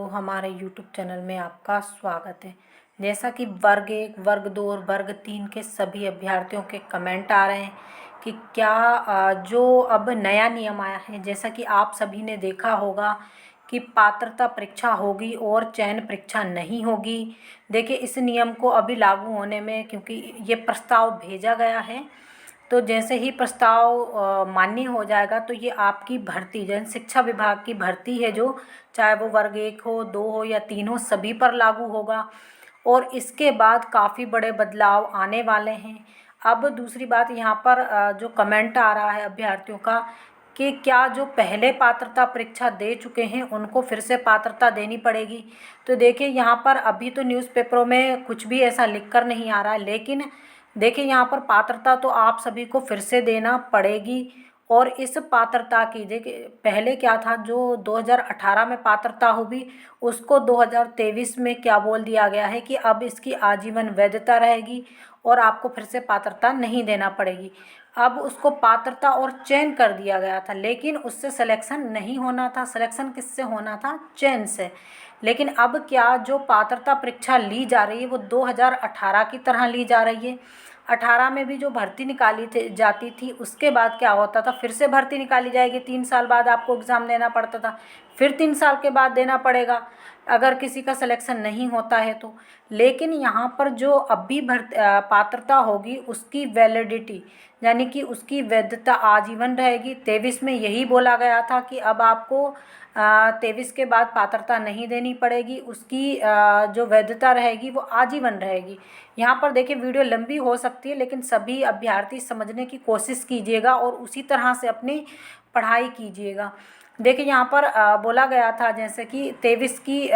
हमारे YouTube channel में आपका स्वागत है। जैसा कि वर्ग 1, वर्ग 2 और वर्ग 3 के सभी अभ्यर्थियों के कमेंट आ रहे हैं कि क्या जो अब नया नियम आया है, जैसा कि आप सभी ने देखा होगा कि पात्रता परीक्षा होगी और चयन परीक्षा नहीं होगी। देखिए, इस नियम को अभी लागू होने में, क्योंकि ये प्रस्ताव भेजा गया है, तो जैसे ही प्रस्ताव मान्य हो जाएगा तो ये आपकी भर्ती, जन शिक्षा विभाग की भर्ती है, जो चाहे वो वर्ग 1 हो, 2 हो या 3 हो, सभी पर लागू होगा। और इसके बाद काफ़ी बड़े बदलाव आने वाले हैं। अब दूसरी बात, यहाँ पर जो कमेंट आ रहा है अभ्यर्थियों का कि क्या जो पहले पात्रता परीक्षा दे चुके हैं उनको फिर से पात्रता देनी पड़ेगी। तो देखिए, यहाँ पर अभी तो न्यूज़पेपरों में कुछ भी ऐसा लिख कर नहीं आ रहा है, लेकिन देखिए यहाँ पर पात्रता तो आप सभी को फिर से देना पड़ेगी। और इस पात्रता की, देखिए पहले क्या था, जो 2018 में पात्रता होगी उसको 2023 में क्या बोल दिया गया है कि अब इसकी आजीवन वैधता रहेगी और आपको फिर से पात्रता नहीं देना पड़ेगी। अब उसको पात्रता और चयन कर दिया गया था, लेकिन उससे सिलेक्शन नहीं होना था। सिलेक्शन किससे होना था? चयन से। लेकिन अब क्या, जो पात्रता परीक्षा ली जा रही है वो 2018 की तरह ली जा रही है। 18 में भी जो भर्ती निकाली जाती थी, उसके बाद क्या होता था, फिर से भर्ती निकाली जाएगी। 3 साल बाद आपको एग्ज़ाम देना पड़ता था, फिर 3 साल के बाद देना पड़ेगा अगर किसी का सिलेक्शन नहीं होता है तो। लेकिन यहाँ पर जो अभी पात्रता होगी उसकी वैलिडिटी, यानी कि उसकी वैधता आजीवन रहेगी। 23 में यही बोला गया था कि अब आपको 23 के बाद पात्रता नहीं देनी पड़ेगी, उसकी जो वैधता रहेगी वो आजीवन रहेगी। यहाँ पर देखिए, वीडियो लंबी हो सकती है, लेकिन सभी अभ्यर्थी समझने की कोशिश कीजिएगा और उसी तरह से अपनी पढ़ाई कीजिएगा। देखिए, यहाँ पर बोला गया था जैसे कि 23 की,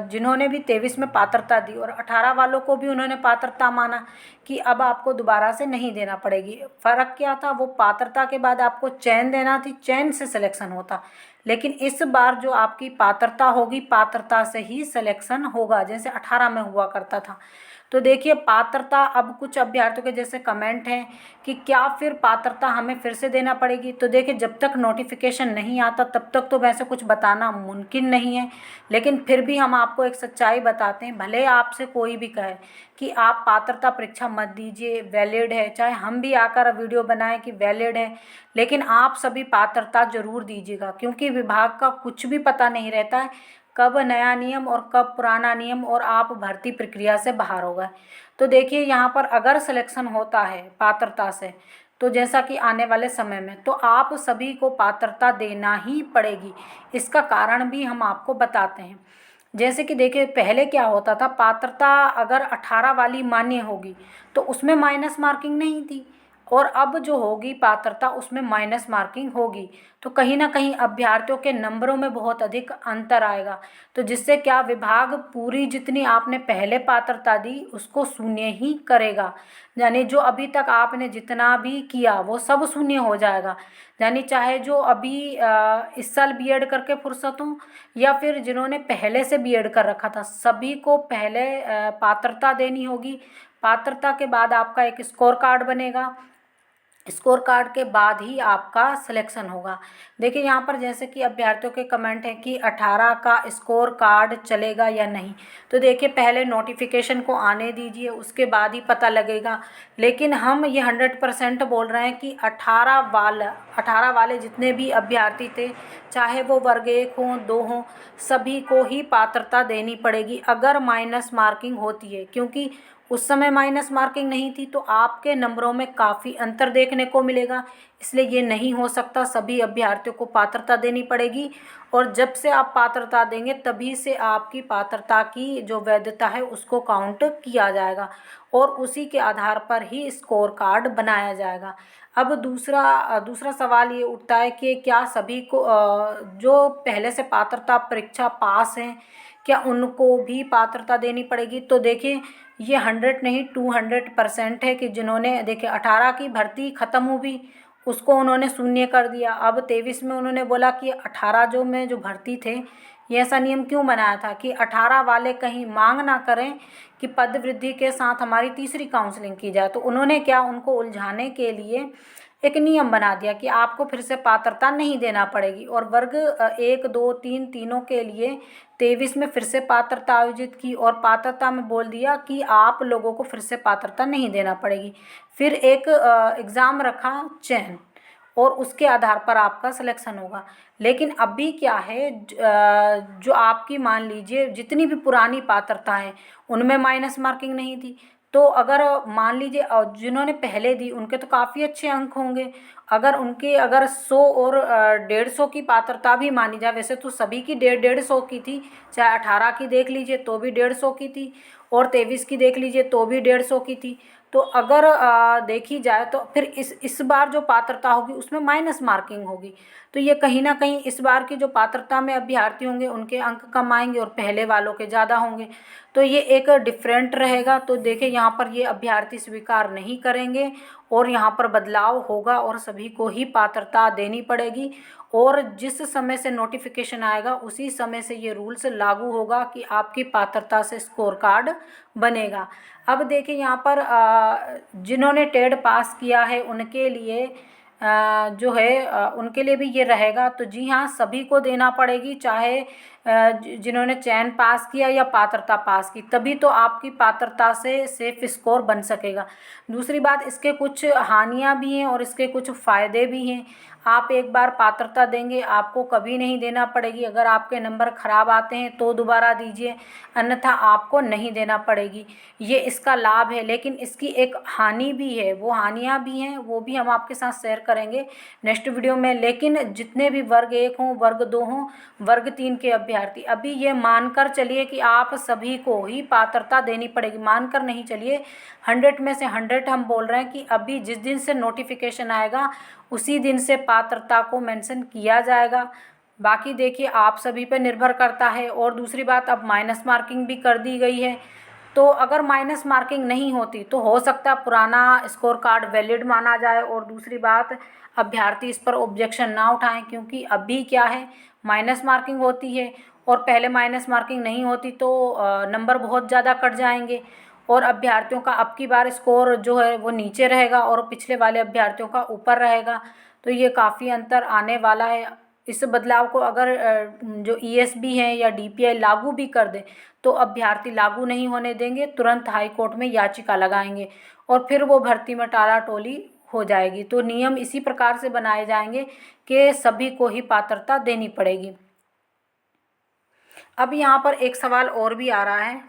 जिन्होंने भी 23 में पात्रता दी और 18 वालों को भी उन्होंने पात्रता माना कि अब आपको दोबारा से नहीं देना पड़ेगी। फ़र्क क्या था, वो पात्रता के बाद आपको चयन देना थी, चयन से सिलेक्शन होता। लेकिन इस बार जो आपकी पात्रता होगी, पात्रता से ही सिलेक्शन होगा, जैसे 18 में हुआ करता था। तो देखिए, पात्रता, अब कुछ अभ्यर्थियों के जैसे कमेंट हैं कि क्या फिर पात्रता हमें फिर से देना पड़ेगी। तो देखिए, जब तक नोटिफिकेशन नहीं आता तब तक तो वैसे कुछ बताना मुमकिन नहीं है, लेकिन फिर भी हम आपको एक सच्चाई बताते हैं। भले आपसे कोई भी कहे कि आप पात्रता परीक्षा मत दीजिए, वैलिड है, चाहे हम भी आकर वीडियो बनाएं कि वैलिड है, लेकिन आप सभी पात्रता जरूर दीजिएगा, क्योंकि विभाग का कुछ भी पता नहीं रहता है, कब नया नियम और कब पुराना नियम, और आप भर्ती प्रक्रिया से बाहर हो गए। तो देखिए, यहाँ पर अगर सिलेक्शन होता है पात्रता से, तो जैसा कि आने वाले समय में, तो आप सभी को पात्रता देना ही पड़ेगी। इसका कारण भी हम आपको बताते हैं। जैसे कि देखिए, पहले क्या होता था, पात्रता अगर 18 वाली मान्य होगी तो उसमें माइनस मार्किंग नहीं थी, और अब जो होगी पात्रता उसमें माइनस मार्किंग होगी। तो कहीं ना कहीं अभ्यर्थियों के नंबरों में बहुत अधिक अंतर आएगा। तो जिससे क्या, विभाग पूरी जितनी आपने पहले पात्रता दी उसको शून्य ही करेगा। यानी जो अभी तक आपने जितना भी किया वो सब शून्य हो जाएगा। यानी चाहे जो अभी इस साल बीएड करके फुर्सत हो, या फिर जिन्होंने पहले से बीएड कर रखा था, सभी को पहले पात्रता देनी होगी। पात्रता के बाद आपका एक स्कोर कार्ड बनेगा, स्कोर कार्ड के बाद ही आपका सिलेक्शन होगा। देखिए, यहाँ पर जैसे कि अभ्यर्थियों के कमेंट है कि 18 का स्कोर कार्ड चलेगा या नहीं। तो देखिए, पहले नोटिफिकेशन को आने दीजिए, उसके बाद ही पता लगेगा। लेकिन हम ये 100% बोल रहे हैं कि 18 वाले जितने भी अभ्यर्थी थे, चाहे वो वर्ग 1 हों, 2 हों, सभी को ही पात्रता देनी पड़ेगी अगर माइनस मार्किंग होती है। क्योंकि उस समय माइनस मार्किंग नहीं थी, तो आपके नंबरों में काफ़ी अंतर देखने को मिलेगा। इसलिए ये नहीं हो सकता, सभी अभ्यर्थियों को पात्रता देनी पड़ेगी। और जब से आप पात्रता देंगे तभी से आपकी पात्रता की जो वैधता है उसको काउंट किया जाएगा, और उसी के आधार पर ही स्कोर कार्ड बनाया जाएगा। अब दूसरा सवाल ये उठता है कि क्या सभी को, जो पहले से पात्रता परीक्षा पास हैं, क्या उनको भी पात्रता देनी पड़ेगी। तो देखिए, ये 100 नहीं 200% है कि जिन्होंने, देखिए 18 की भर्ती ख़त्म हुई, उसको उन्होंने शून्य कर दिया। अब 23 में उन्होंने बोला कि 18 जो भर्ती थे, ये ऐसा नियम क्यों बनाया था कि 18 वाले कहीं मांग ना करें कि पद वृद्धि के साथ हमारी तीसरी काउंसलिंग की जाए। तो उन्होंने क्या, उनको उलझाने के लिए एक नियम बना दिया कि आपको फिर से पात्रता नहीं देना पड़ेगी। और वर्ग 1, 2, 3 तीनों के लिए 23 में फिर से पात्रता आयोजित की और पात्रता में बोल दिया कि आप लोगों को फिर से पात्रता नहीं देना पड़ेगी। फिर एक एग्ज़ाम रखा चयन, और उसके आधार पर आपका सिलेक्शन होगा। लेकिन अभी क्या है, जो आपकी मान लीजिए जितनी भी पुरानी पात्रता है उनमें माइनस मार्किंग नहीं थी, तो अगर मान लीजिए जिन्होंने पहले दी उनके तो काफ़ी अच्छे अंक होंगे। अगर 100 और 150 की पात्रता भी मानी जाए, वैसे तो सभी की 150 की थी, चाहे 18 की देख लीजिए तो भी 150 की थी, और 23 की देख लीजिए तो भी 150 की थी। तो अगर देखी जाए तो फिर इस बार जो पात्रता होगी उसमें माइनस मार्किंग होगी। तो ये कहीं ना कहीं इस बार की जो पात्रता में अभ्यर्थी होंगे उनके अंक कम आएंगे और पहले वालों के ज़्यादा होंगे। तो ये एक डिफरेंट रहेगा। तो देखिए यहाँ पर ये अभ्यर्थी स्वीकार नहीं करेंगे और यहाँ पर बदलाव होगा और सभी को ही पात्रता देनी पड़ेगी। और जिस समय से नोटिफिकेशन आएगा उसी समय से ये रूल्स लागू होगा कि आपकी पात्रता से स्कोर कार्ड बनेगा। अब देखिए यहाँ पर जिन्होंने टेड पास किया है उनके लिए जो है उनके लिए भी ये रहेगा। तो जी हाँ, सभी को देना पड़ेगी, चाहे जिन्होंने चयन पास किया या पात्रता पास की, तभी तो आपकी पात्रता से सेफ स्कोर बन सकेगा। दूसरी बात, इसके कुछ हानियाँ भी हैं और इसके कुछ फ़ायदे भी हैं। आप एक बार पात्रता देंगे, आपको कभी नहीं देना पड़ेगी। अगर आपके नंबर ख़राब आते हैं तो दोबारा दीजिए, अन्यथा आपको नहीं देना पड़ेगी। ये इसका लाभ है। लेकिन इसकी एक हानि भी है, वो हानियाँ भी हैं, वो भी हम आपके साथ शेयर करेंगे नेक्स्ट वीडियो में। लेकिन जितने भी वर्ग 1 हों, वर्ग 2 हों, वर्ग 3 के अभ्यर्थी, अभी ये मानकर चलिए कि आप सभी को ही पात्रता देनी पड़ेगी। मानकर नहीं चलिए, 100 में से 100 हम बोल रहे हैं कि अभी जिस दिन से नोटिफिकेशन आएगा उसी दिन से पात्रता को मेंशन किया जाएगा। बाकी देखिए आप सभी पे निर्भर करता है। और दूसरी बात, अब माइनस मार्किंग भी कर दी गई है। तो अगर माइनस मार्किंग नहीं होती तो हो सकता है पुराना स्कोर कार्ड वैलिड माना जाए। और दूसरी बात, अभ्यर्थी इस पर ऑब्जेक्शन ना उठाएं, क्योंकि अभी क्या है, माइनस मार्किंग होती है और पहले माइनस मार्किंग नहीं होती तो नंबर बहुत ज़्यादा कट जाएंगे और अभ्यर्थियों का अब की बार स्कोर जो है वो नीचे रहेगा और पिछले वाले अभ्यर्थियों का ऊपर रहेगा। तो ये काफ़ी अंतर आने वाला है। इस बदलाव को अगर जो ईएसबी हैं या डीपीआई लागू भी कर दें तो अभ्यर्थी लागू नहीं होने देंगे, तुरंत हाई कोर्ट में याचिका लगाएंगे और फिर वो भर्ती में टालाटोली हो जाएगी। तो नियम इसी प्रकार से बनाए जाएंगे कि सभी को ही पात्रता देनी पड़ेगी। अब यहाँ पर एक सवाल और भी आ रहा है,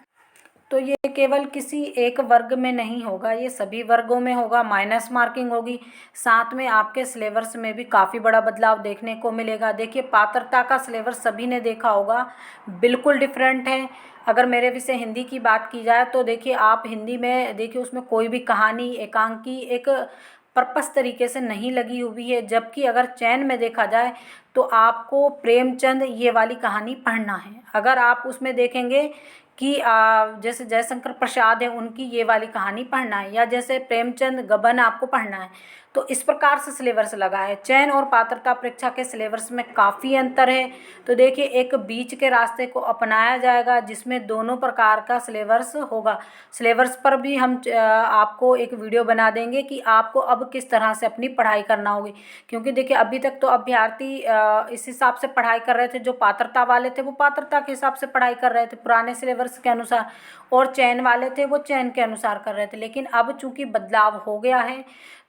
तो ये केवल किसी एक वर्ग में नहीं होगा, ये सभी वर्गों में होगा, माइनस मार्किंग होगी। साथ में आपके सिलेबस में भी काफ़ी बड़ा बदलाव देखने को मिलेगा। देखिए पात्रता का सिलेबस सभी ने देखा होगा, बिल्कुल डिफरेंट है। अगर मेरे विषय हिंदी की बात की जाए तो देखिए आप हिंदी में देखिए उसमें कोई भी कहानी एकांकी एक पर्पस तरीके से नहीं लगी हुई है। जबकि अगर चयन में देखा जाए तो आपको प्रेमचंद ये वाली कहानी पढ़ना है। अगर आप उसमें देखेंगे कि जैसे जयशंकर प्रसाद है उनकी ये वाली कहानी पढ़ना है, या जैसे प्रेमचंद गबन आपको पढ़ना है। तो इस प्रकार से सिलेबस लगा है। चयन और पात्रता परीक्षा के सिलेबस में काफ़ी अंतर है। तो देखिए एक बीच के रास्ते को अपनाया जाएगा जिसमें दोनों प्रकार का सिलेबस होगा। सिलेबस पर भी हम आपको एक वीडियो बना देंगे कि आपको अब किस तरह से अपनी पढ़ाई करना होगी। क्योंकि देखिए अभी तक तो अभ्यर्थी इस हिसाब से पढ़ाई कर रहे थे, जो पात्रता वाले थे वो पात्रता के हिसाब से पढ़ाई कर रहे थे पुराने सिलेबस के अनुसार, और चयन वाले थे वो चयन के अनुसार कर रहे थे। लेकिन अब चूंकि बदलाव हो गया है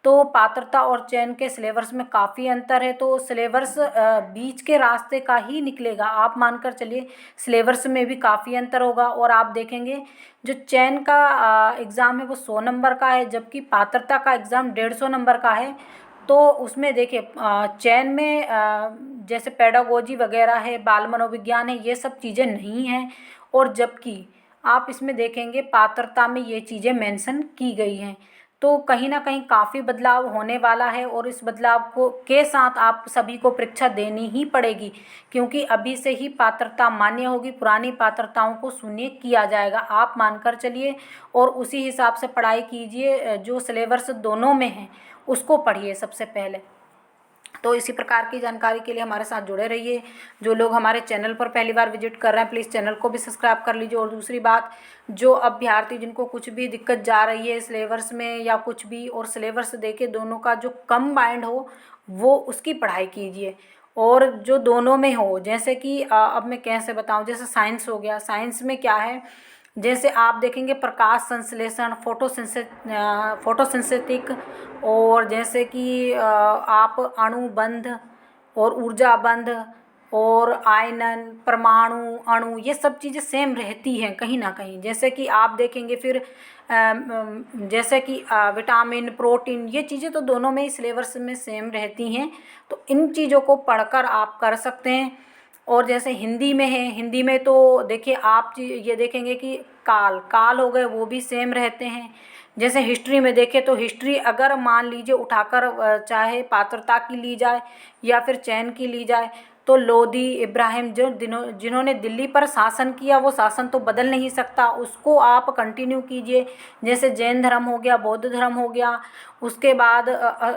तो पात्रता और चयन के सिलेबस में काफ़ी अंतर है। तो सिलेबस बीच के रास्ते का ही निकलेगा, आप मानकर चलिए। सिलेबस में भी काफ़ी अंतर होगा और आप देखेंगे जो चयन का एग्ज़ाम है वो 100 नंबर का है, जबकि पात्रता का एग्ज़ाम 150 नंबर का है। तो उसमें देखिए चयन में जैसे पेडागोजी वगैरह है, बाल मनोविज्ञान है, ये सब चीज़ें नहीं हैं। और जबकि आप इसमें देखेंगे पात्रता में ये चीज़ें मेंशन की गई हैं। तो कहीं ना कहीं काफ़ी बदलाव होने वाला है और इस बदलाव को के साथ आप सभी को परीक्षा देनी ही पड़ेगी, क्योंकि अभी से ही पात्रता मान्य होगी। पुरानी पात्रताओं को शून्य किया जाएगा, आप मानकर चलिए। और उसी हिसाब से पढ़ाई कीजिए, जो सिलेबस दोनों में है उसको पढ़िए सबसे पहले। तो इसी प्रकार की जानकारी के लिए हमारे साथ जुड़े रहिए। जो लोग हमारे चैनल पर पहली बार विजिट कर रहे हैं, प्लीज़ चैनल को भी सब्सक्राइब कर लीजिए। और दूसरी बात, जो अभ्यर्थी जिनको कुछ भी दिक्कत जा रही है सिलेबस में या कुछ भी, और सिलेबस देके दोनों का जो कंबाइंड हो वो उसकी पढ़ाई कीजिए। और जो दोनों में हो, जैसे कि अब मैं कैसे बताऊँ, जैसे साइंस हो गया, साइंस में क्या है, जैसे आप देखेंगे प्रकाश संश्लेषण, फोटोसिंथेटिक, और जैसे कि आप अणुबंध और ऊर्जाबंध और आयनन, परमाणु, अणु, ये सब चीज़ें सेम रहती हैं कहीं ना कहीं। जैसे कि आप देखेंगे फिर जैसे कि विटामिन, प्रोटीन, ये चीज़ें तो दोनों में ही सिलेबस में सेम रहती हैं। तो इन चीज़ों को पढ़कर आप कर सकते हैं। और जैसे हिंदी में है, हिंदी में तो देखिए आप ये देखेंगे कि काल काल हो गए, वो भी सेम रहते हैं। जैसे हिस्ट्री में देखें तो हिस्ट्री अगर मान लीजिए उठाकर चाहे पात्रता की ली जाए या फिर चयन की ली जाए, तो लोधी इब्राहिम जो जिन्होंने दिल्ली पर शासन किया, वो शासन तो बदल नहीं सकता, उसको आप कंटिन्यू कीजिए। जैसे जैन धर्म हो गया, बौद्ध धर्म हो गया, उसके बाद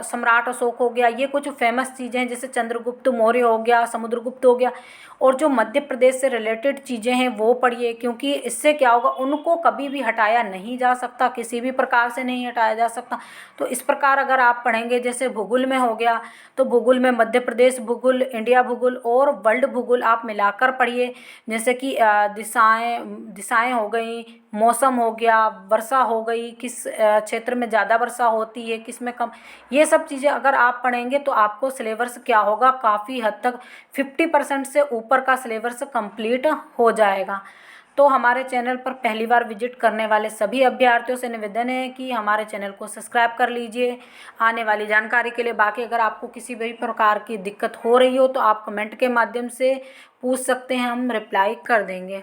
सम्राट अशोक हो गया, ये कुछ फेमस चीज़ें हैं। जैसे चंद्रगुप्त मौर्य हो गया, समुद्रगुप्त हो गया। और जो मध्य प्रदेश से रिलेटेड चीज़ें हैं वो पढ़िए, क्योंकि इससे क्या होगा, उनको कभी भी हटाया नहीं जा सकता, किसी भी प्रकार से नहीं हटाया जा सकता। तो इस प्रकार अगर आप पढ़ेंगे, जैसे भूगोल में हो गया, तो भूगोल में मध्य प्रदेश भूगोल, इंडिया भूगोल और वर्ल्ड भूगोल आप मिलाकर पढ़िए। जैसे कि दिशाएं दिशाएं हो गई, मौसम हो गया, वर्षा हो गई, किस क्षेत्र में ज़्यादा वर्षा होती है, किस में कम, ये सब चीज़ें अगर आप पढ़ेंगे तो आपको सिलेबस क्या होगा, काफ़ी हद तक 50% से ऊपर का सिलेबस कंप्लीट हो जाएगा। तो हमारे चैनल पर पहली बार विजिट करने वाले सभी अभ्यर्थियों से निवेदन है कि हमारे चैनल को सब्सक्राइब कर लीजिए आने वाली जानकारी के लिए। बाकी अगर आपको किसी भी प्रकार की दिक्कत हो रही हो तो आप कमेंट के माध्यम से पूछ सकते हैं, हम रिप्लाई कर देंगे।